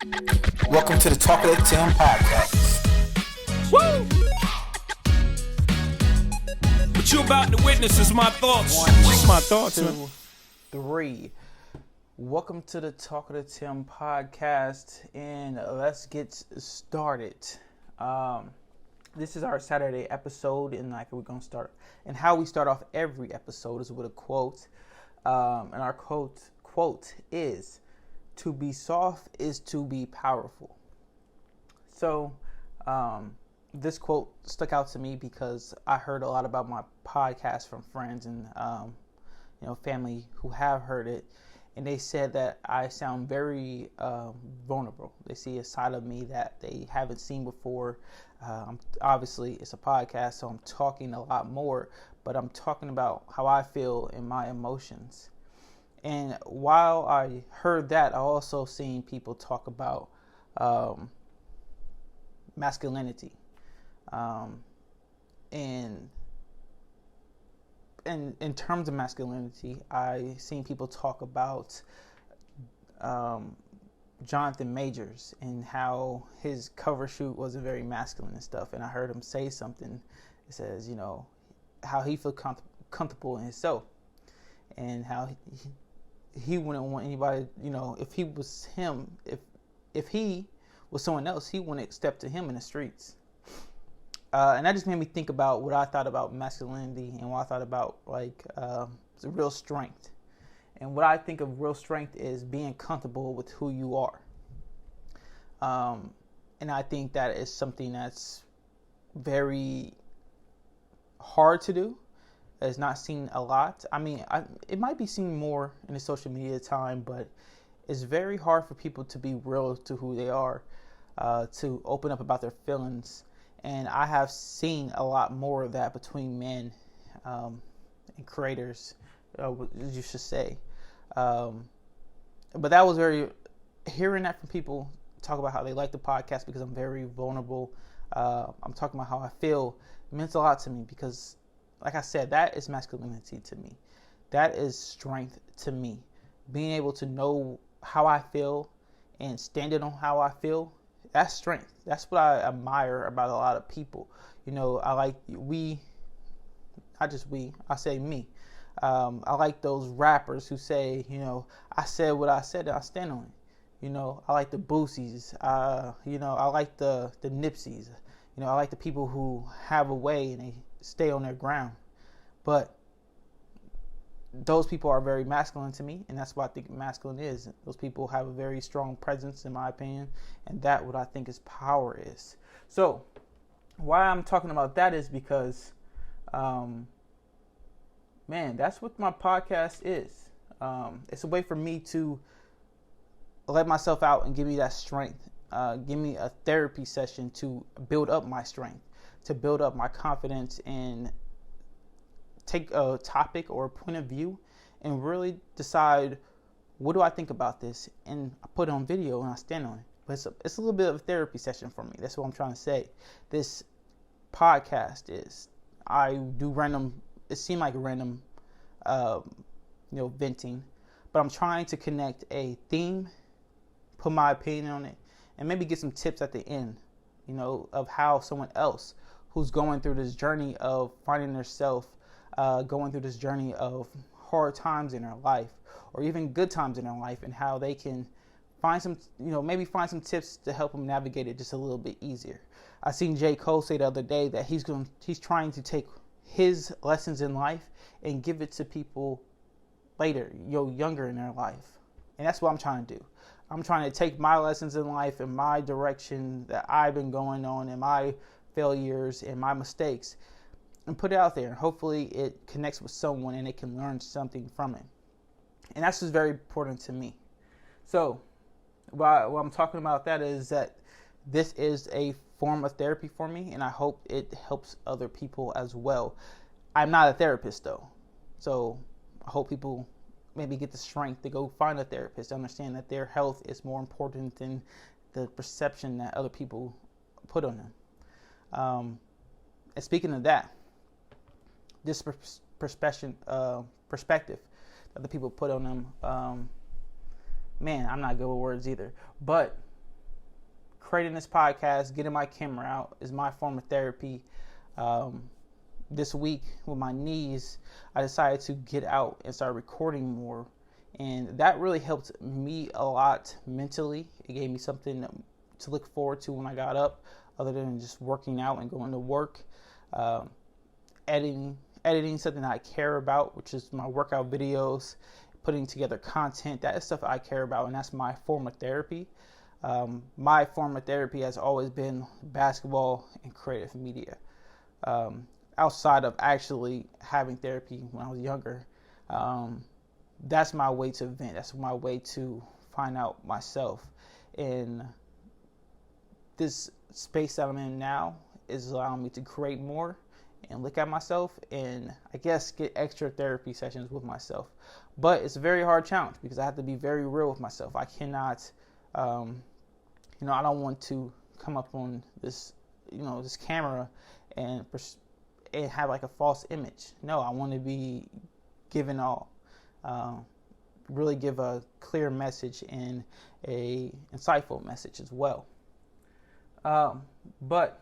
Welcome to the Talkative Tim Podcast. Woo! What you about to witness is my thoughts. My thoughts. 2, 3. Welcome to the Talkative Tim Podcast, and let's get started. This is our Saturday episode, and we're gonna start. And how we start off every episode is with a quote. And our quote is, "To be soft is to be powerful." So, this quote stuck out to me because I heard a lot about my podcast from friends and family who have heard it, and they said that I sound very vulnerable. They see a side of me that they haven't seen before. Obviously, it's a podcast, so I'm talking a lot more, but I'm talking about how I feel and my emotions. And while I heard that, I also seen people talk about masculinity. And in terms of masculinity, I seen people talk about Jonathan Majors and how his cover shoot wasn't very masculine and stuff. And I heard him say something. It says, how he feel comfortable in himself, and how he wouldn't want anybody, if he was him, if he was someone else, he wouldn't step to him in the streets. And that just made me think about what I thought about masculinity and what I thought about real strength. And what I think of real strength is being comfortable with who you are. And I think that is something that's very hard to do. It's not seen a lot. I mean, it might be seen more in the social media time, but it's very hard for people to be real to who they are, to open up about their feelings. And I have seen a lot more of that between men and creators, you should say. But that was hearing that from people talk about how they like the podcast because I'm very vulnerable. I'm talking about how I feel. It means a lot to me because, like I said, that is masculinity to me. That is strength to me. Being able to know how I feel and standing on how I feel, that's strength. That's what I admire about a lot of people. I say me. I like those rappers who say, I said what I said and I stand on it. I like the Boosies. I like the Nipseys. I like the people who have a way and they stay on their ground. But those people are very masculine to me, and that's what I think masculine is. Those people have a very strong presence, in my opinion, and that's what I think is power is. So, why I'm talking about that is because, that's what my podcast is. It's a way for me to let myself out and give me that strength. Give me a therapy session to build up my strength, to build up my confidence, and take a topic or a point of view and really decide, what do I think about this? And I put it on video and I stand on it. But it's a little bit of a therapy session for me. That's what I'm trying to say. This podcast is, I do random, it seemed like random, venting, but I'm trying to connect a theme, put my opinion on it, and maybe get some tips at the end, of how someone else who's going through this journey of finding themselves, going through this journey of hard times in their life or even good times in their life, and how they can find some, maybe find some tips to help them navigate it just a little bit easier. I seen J. Cole say the other day that he's trying to take his lessons in life and give it to people later, younger in their life. And that's what I'm trying to do. I'm trying to take my lessons in life and my direction that I've been going on and my failures and my mistakes and put it out there. And hopefully it connects with someone and they can learn something from it. And that's just very important to me. So what I'm talking about that is that this is a form of therapy for me, and I hope it helps other people as well. I'm not a therapist though, so I hope people maybe get the strength to go find a therapist, understand that their health is more important than the perception that other people put on them. And speaking of that, this perspective that the people put on them, man, I'm not good with words either. But creating this podcast, getting my camera out is my form of therapy. This week with my knees, I decided to get out and start recording more. And that really helped me a lot mentally. It gave me something to look forward to when I got up, other than just working out and going to work. Editing something I care about, which is my workout videos, putting together content. That is stuff I care about, and that's my form of therapy. My form of therapy has always been basketball and creative media. Outside of actually having therapy when I was younger, that's my way to vent. That's my way to find out myself. And this space that I'm in now is allowing me to create more and look at myself and, I guess, get extra therapy sessions with myself. But it's a very hard challenge because I have to be very real with myself. I cannot, I don't want to come up on this, this camera and have like a false image. No, I want to be given all. Really give a clear message and a insightful message as well. But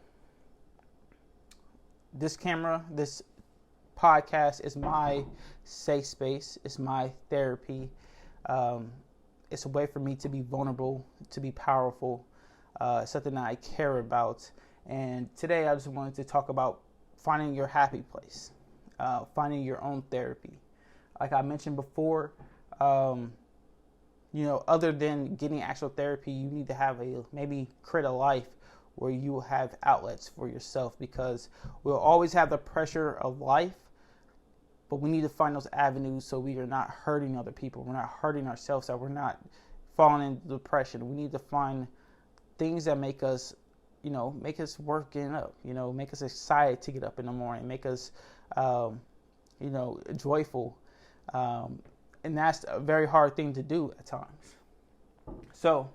this podcast is my safe space. It's my therapy. It's a way for me to be vulnerable, to be powerful, something that I care about. And today I just wanted to talk about finding your happy place, finding your own therapy. Like I mentioned before, other than getting actual therapy, you need to create a life where you will have outlets for yourself, because we'll always have the pressure of life, but we need to find those avenues so we are not hurting other people. We're not hurting ourselves, that we're not falling into depression. We need to find things that make us worth getting up, make us excited to get up in the morning, make us, joyful. And that's a very hard thing to do at times. So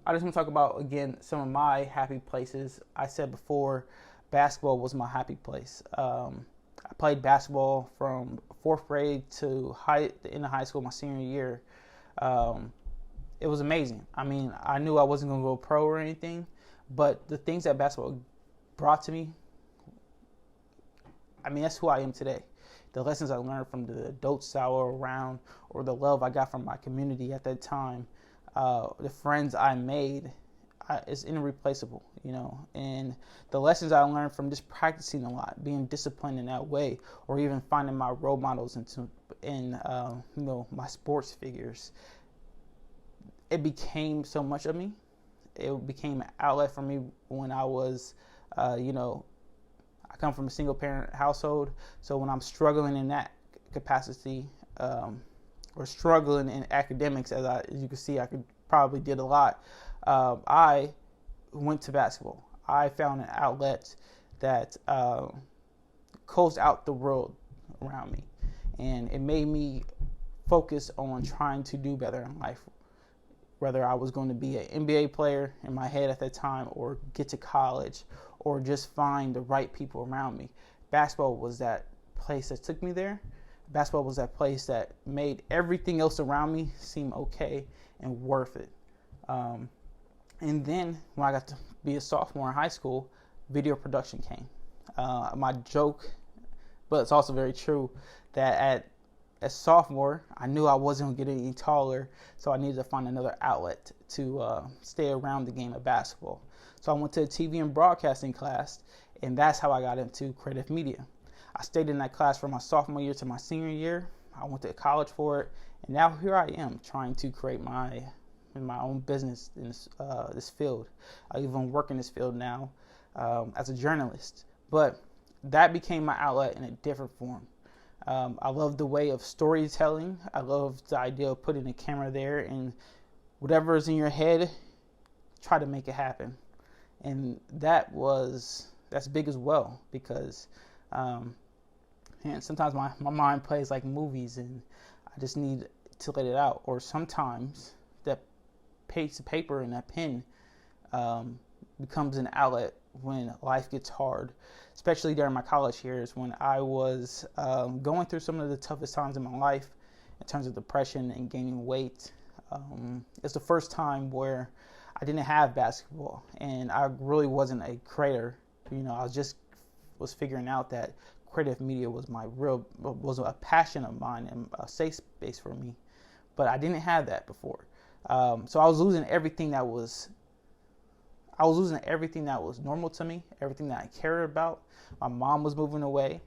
I just want to talk about, again, some of my happy places. I said before, basketball was my happy place. I played basketball from 4th grade to the end of high school, my senior year. It was amazing. I mean, I knew I wasn't going to go pro or anything, but the things that basketball brought to me, that's who I am today. The lessons I learned from the adults I were around, or the love I got from my community at that time, the friends I made, is irreplaceable, and the lessons I learned from just practicing a lot, being disciplined in that way, or even finding my role models in my sports figures. It became so much of me. It became an outlet for me when I was, I come from a single parent household. So when I'm struggling in that capacity, or struggling in academics, as you can see, I probably did a lot. I went to basketball. I found an outlet that closed out the world around me, and it made me focus on trying to do better in life. Whether I was going to be an NBA player in my head at that time, or get to college, or just find the right people around me, basketball was that place that took me there. Basketball was that place that made everything else around me seem okay and worth it. And then when I got to be a sophomore in high school, video production came. My joke, but it's also very true, that as sophomore, I knew I wasn't going to get any taller, so I needed to find another outlet to stay around the game of basketball. So I went to a TV and broadcasting class, and that's how I got into creative media. I stayed in that class from my sophomore year to my senior year. I went to college for it, and now here I am trying to create my own business in this field. I even work in this field now as a journalist, but that became my outlet in a different form. I love the way of storytelling. I love the idea of putting a camera there, and whatever is in your head, try to make it happen. And that's big as well, because sometimes my mind plays like movies, and I just need to let it out. Or sometimes that piece of paper and that pen becomes an outlet when life gets hard, especially during my college years when I was going through some of the toughest times in my life in terms of depression and gaining weight. It's the first time where I didn't have basketball, and I really wasn't a creator. I was figuring out that creative media was was a passion of mine and a safe space for me. But I didn't have that before. So I was losing everything that was normal to me, everything that I cared about. My mom was moving away.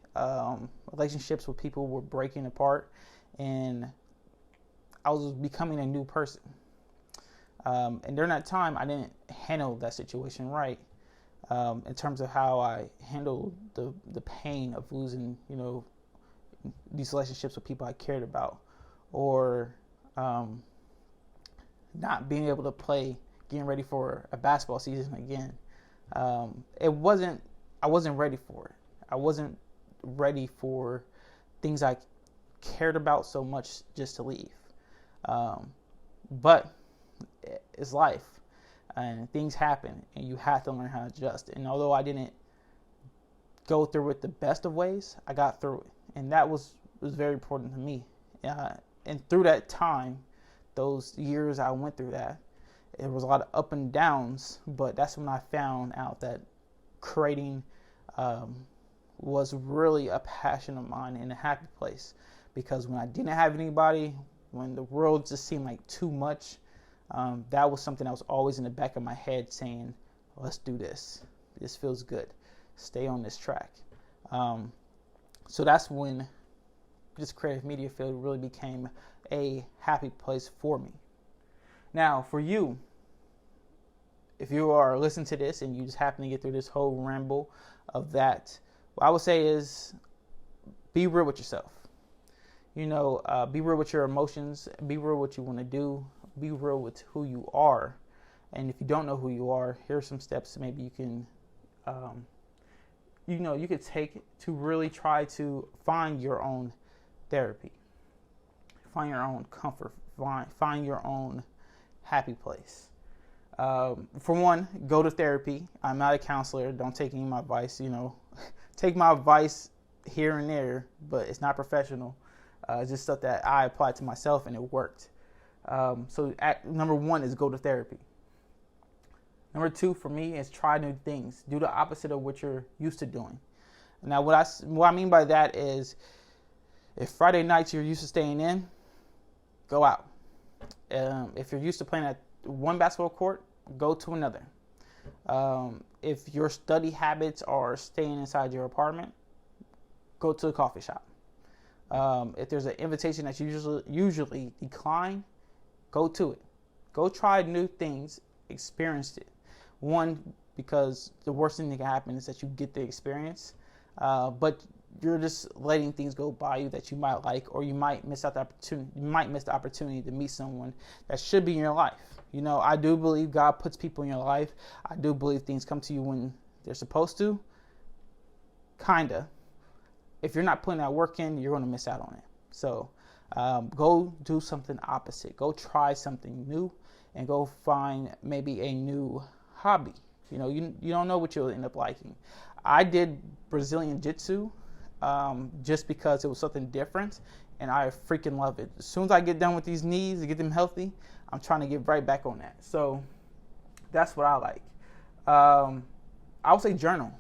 Relationships with people were breaking apart, and I was becoming a new person. And during that time, I didn't handle that situation right, in terms of how I handled the pain of losing, these relationships with people I cared about, or not being able to play, getting ready for a basketball season again. I wasn't ready for it. I wasn't ready for things I cared about so much just to leave. But it's life, and things happen, and you have to learn how to adjust. And although I didn't go through it the best of ways, I got through it, and that was very important to me. And through that time, those years I went through that, it was a lot of up and downs, but that's when I found out that creating was really a passion of mine and a happy place. Because when I didn't have anybody, when the world just seemed like too much, that was something that was always in the back of my head saying, let's do this. This feels good. Stay on this track. So that's when this creative media field really became a happy place for me. Now, for you, if you are listening to this and you just happen to get through this whole ramble of that, what I would say is be real with yourself. Be real with your emotions. Be real with what you want to do. Be real with who you are. And if you don't know who you are, here are some steps maybe you can, you could take to really try to find your own therapy. Find your own comfort. Find your own happy place. For one, go to therapy. I'm not a counselor. Don't take any of my advice. Take my advice here and there, but it's not professional. It's just stuff that I applied to myself and it worked. So number one is go to therapy. Number two for me is try new things. Do the opposite of what you're used to doing. Now, what I mean by that is, if Friday nights you're used to staying in, go out. If you're used to playing at one basketball court, go to another. If your study habits are staying inside your apartment, go to a coffee shop. If there's an invitation that you usually decline, go to it. Go try new things, experience it. One, because the worst thing that can happen is that you get the experience, but you're just letting things go by you that you might like, or you might miss out the opportunity. You might miss the opportunity to meet someone that should be in your life. I do believe God puts people in your life. I do believe things come to you when they're supposed to. Kinda. If you're not putting that work in, you're going to miss out on it. So go do something opposite. Go try something new, and go find maybe a new hobby. You don't know what you'll end up liking. I did Brazilian Jiu-Jitsu just because it was something different, and I freaking love it. As soon as I get done with these knees and get them healthy, I'm trying to get right back on that. So that's what I like. I would say journal.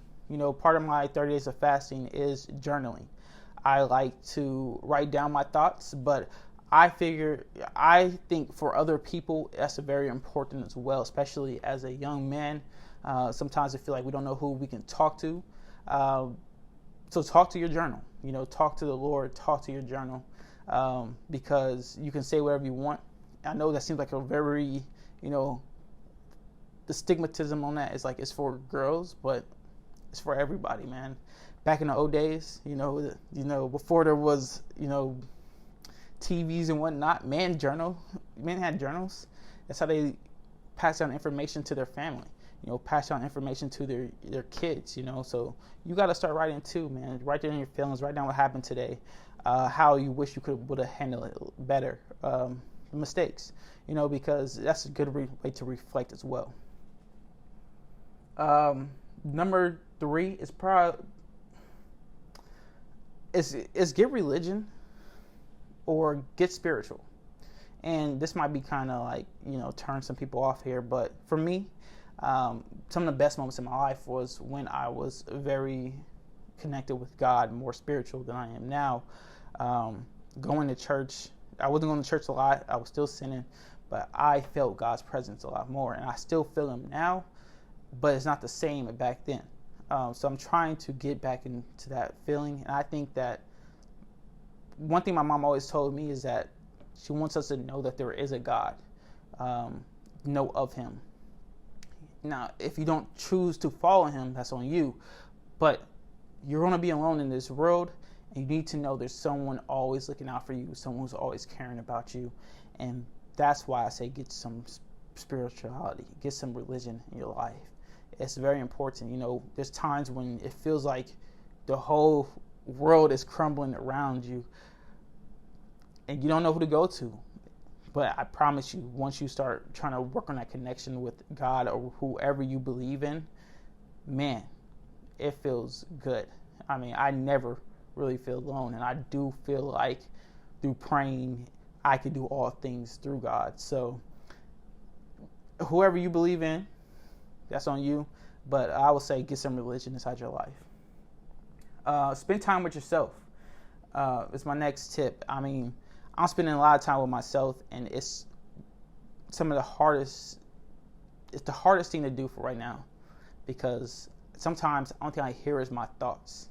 Part of my 30 days of fasting is journaling. I like to write down my thoughts, but I think for other people, that's very important as well, especially as a young man. Sometimes I feel like we don't know who we can talk to. So talk to your journal, talk to the Lord, talk to your journal, because you can say whatever you want. I know that seems like a very, the stigmatism on that is like it's for girls, but it's for everybody, man. Back in the old days, before there was, TVs and whatnot, men had journals. That's how they pass down information to their family. Pass down information to their kids. So you got to start writing too, man. Write down your feelings. Write down what happened today. How you wish you would have handled it better. Mistakes. Because that's a good way to reflect as well. Number 3 is probably is get religion or get spiritual. And this might be kind of like, turn some people off here, but for me, some of the best moments in my life was when I was very connected with God, more spiritual than I am now. Going to church, I wasn't going to church a lot. I was still sinning, but I felt God's presence a lot more, and I still feel him now, but it's not the same as back then. So I'm trying to get back into that feeling, and I think that one thing my mom always told me is that she wants us to know that there is a God, know of him. Now, if you don't choose to follow him, that's on you, but you're going to be alone in this world, and you need to know there's someone always looking out for you, someone who's always caring about you, and that's why I say get some spirituality, get some religion in your life. It's very important. There's times when it feels like the whole world is crumbling around you, and you don't know who to go to. But I promise you, once you start trying to work on that connection with God or whoever you believe in, man, it feels good. I mean, I never really feel alone, and I do feel like through praying, I can do all things through God. So whoever you believe in, that's on you. But I would say get some religion inside your life. Spend time with yourself. It's my next tip. I mean, I'm spending a lot of time with myself, and it's the hardest thing to do for right now, because sometimes the only thing I hear is my thoughts.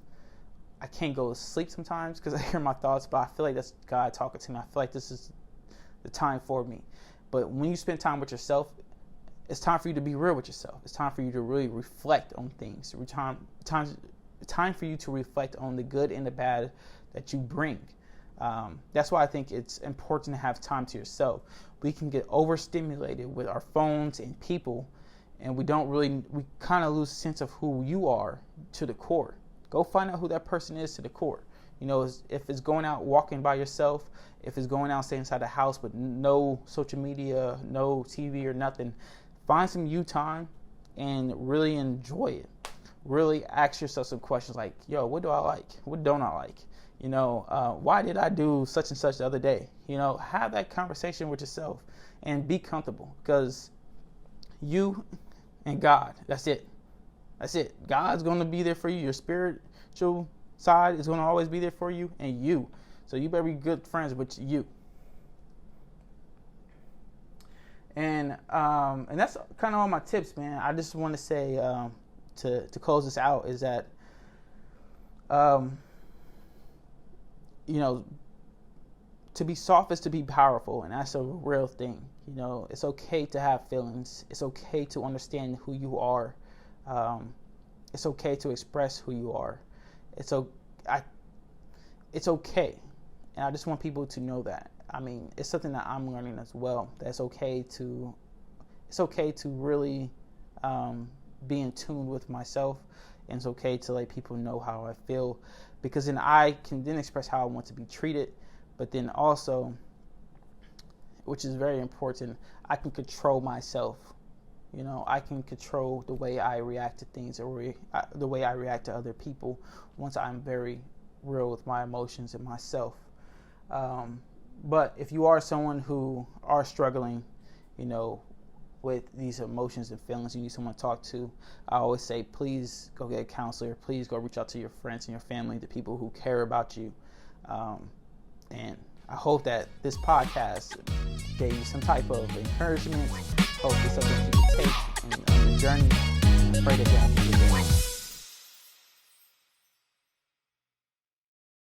I can't go to sleep sometimes because I hear my thoughts, but I feel like that's God talking to me. I feel like this is the time for me. But when you spend time with yourself, it's time for you to be real with yourself. It's time for you to really reflect on things. Time for you to reflect on the good and the bad that you bring. That's why I think it's important to have time to yourself. We can get overstimulated with our phones and people, and we kind of lose sense of who you are to the core. Go find out who that person is to the core. If it's going out walking by yourself, if it's going out, stay inside the house with no social media, no TV or nothing, find some you time and really enjoy it. Really ask yourself some questions like, what do I like? What don't I like? Why did I do such and such the other day? Have that conversation with yourself and be comfortable, because you and God, that's it. That's it. God's going to be there for you. Your spiritual side is going to always be there for you, and you. So you better be good friends with you. And that's kind of all my tips, man. I just want to say to close this out is that to be soft is to be powerful, and that's a real thing. It's okay to have feelings. It's okay to understand who you are. It's okay to express who you are. It's okay, and I just want people to know that. I mean, it's something that I'm learning as well. That it's okay to really be in tune with myself, and it's okay to let people know how I feel, because then I can then express how I want to be treated. But then also, which is very important, I can control myself. I can control the way I react to things, or the way I react to other people, once I'm very real with my emotions and myself. But if you are someone who are struggling, with these emotions and feelings, you need someone to talk to, I always say, please go get a counselor. Please go reach out to your friends and your family, the people who care about you. And I hope that this podcast gave you some type of encouragement. Hope it's something you can take on the journey. I pray that